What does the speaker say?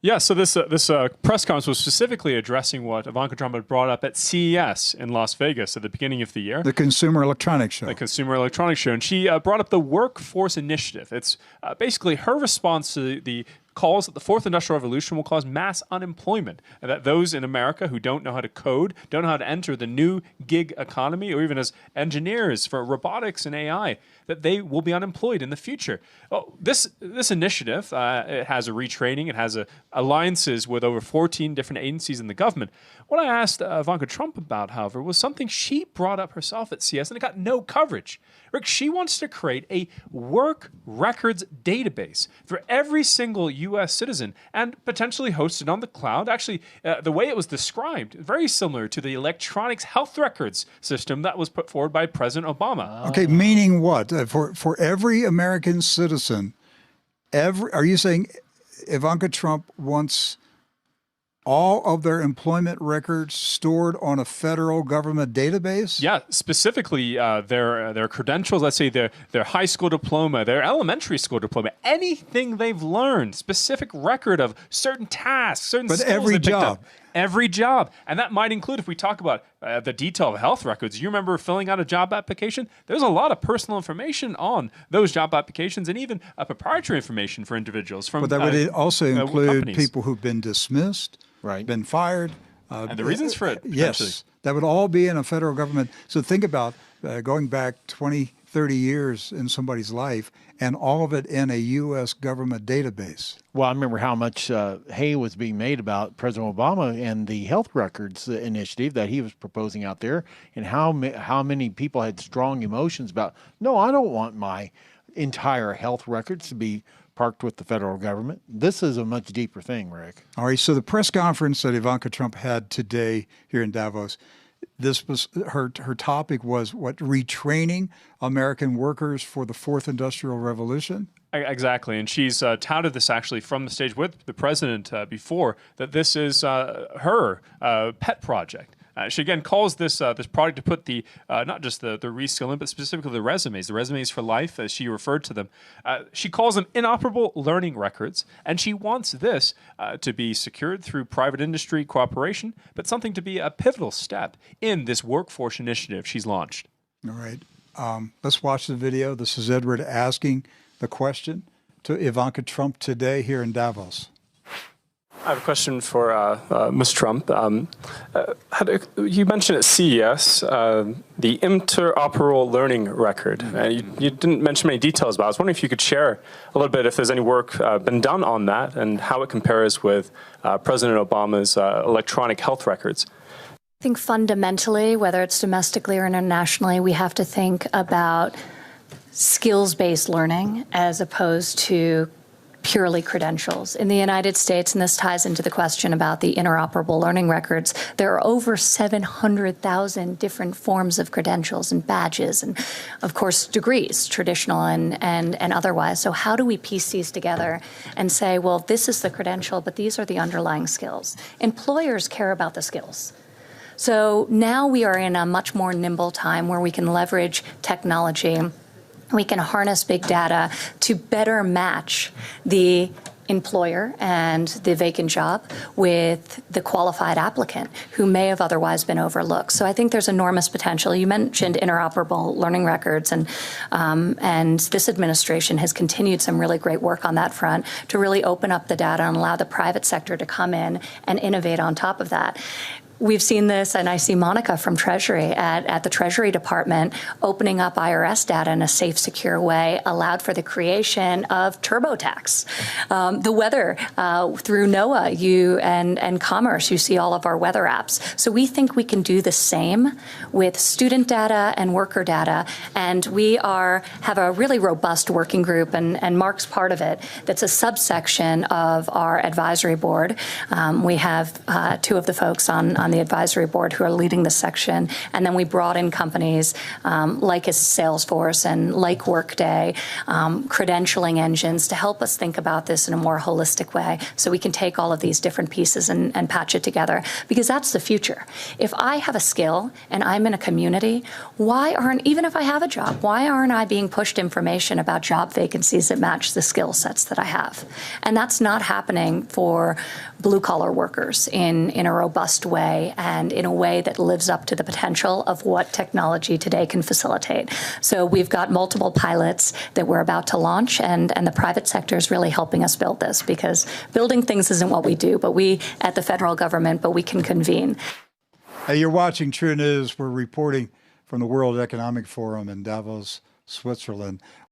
Yeah, so this press conference was specifically addressing what Ivanka Trump had brought up at CES in Las Vegas at the beginning of the year. The Consumer Electronics Show. The Consumer Electronics Show. And she brought up the Workforce Initiative. It's basically her response to the calls that the fourth industrial revolution will cause mass unemployment, and that those in America who don't know how to code, don't know how to enter the new gig economy, or even as engineers for robotics and AI, that they will be unemployed in the future. Well, this initiative, it has a retraining, it has alliances with over 14 different agencies in the government. What I asked Ivanka Trump about, however, was something she brought up herself at CS, and it got no coverage. Rick, she wants to create a work records database for every single U.S. citizen and potentially hosted on the cloud. Actually, the way it was described, very similar to the electronics health records system that was put forward by President Obama. Okay, meaning what? For every American citizen, are you saying Ivanka Trump wants all of their employment records stored on a federal government database? Yeah, specifically their credentials, let's say their high school diploma, their elementary school diploma, anything they've learned, specific record of certain tasks, certain skills every they picked job. up. Every job. And that might include, if we talk about the detail of health records, you remember filling out a job application? There's a lot of personal information on those job applications and even proprietary information for individuals. But that would also include companies. People who've been dismissed, been fired. And the reasons for it, yes, that would all be in a federal government. So think about going back 20, 30 years in somebody's life and all of it in a U.S. government database. Well, I remember how much hay was being made about President Obama and the health records initiative that he was proposing out there, and how many people had strong emotions about, no, I don't want my entire health records to be parked with the federal government. This is a much deeper thing, Rick. All right, so the press conference that Ivanka Trump had today here in Davos, this was her topic was what, retraining American workers for the fourth industrial revolution? Exactly, and she's touted this actually from the stage with the president before, that this is her pet project. She again calls this project to put the not just the reskilling, but specifically the resumes for life, as she referred to them. She calls them inoperable learning records, and she wants this to be secured through private industry cooperation, but something to be a pivotal step in this workforce initiative she's launched. All right, let's watch the video. This is Edward asking the question to Ivanka Trump today here in Davos. I have a question for Ms. Trump. You mentioned at CES the Interoperable Learning Record. You didn't mention many details about it. I was wondering if you could share a little bit if there's any work been done on that and how it compares with President Obama's electronic health records. I think fundamentally, whether it's domestically or internationally, we have to think about skills-based learning as opposed to purely credentials. In the United States, and this ties into the question about the interoperable learning records, there are over 700,000 different forms of credentials and badges and, of course, degrees, traditional and otherwise. So how do we piece these together and say, well, this is the credential, but these are the underlying skills? Employers care about the skills. So now we are in a much more nimble time where we can leverage technology. We can harness big data to better match the employer and the vacant job with the qualified applicant who may have otherwise been overlooked. So I think there's enormous potential. You mentioned interoperable learning records, and this administration has continued some really great work on that front to really open up the data and allow the private sector to come in and innovate on top of that. We've seen this, and I see Monica from Treasury at the Treasury Department opening up IRS data in a safe, secure way, allowed for the creation of TurboTax. The weather, through NOAA and Commerce, you see all of our weather apps. So we think we can do the same with student data and worker data, and we have a really robust working group, and Mark's part of it, that's a subsection of our advisory board. We have two of the folks on the advisory board who are leading this section. And then we brought in companies like Salesforce and like Workday, credentialing engines to help us think about this in a more holistic way so we can take all of these different pieces and patch it together, because that's the future. If I have a skill and I'm in a community, even if I have a job, why aren't I being pushed information about job vacancies that match the skill sets that I have? And that's not happening for blue-collar workers in a robust way and in a way that lives up to the potential of what technology today can facilitate. So we've got multiple pilots that we're about to launch, and the private sector is really helping us build this, because building things isn't what we do, but we at the federal government, but we can convene. Hey, you're watching True News. We're reporting from the World Economic Forum in Davos, Switzerland.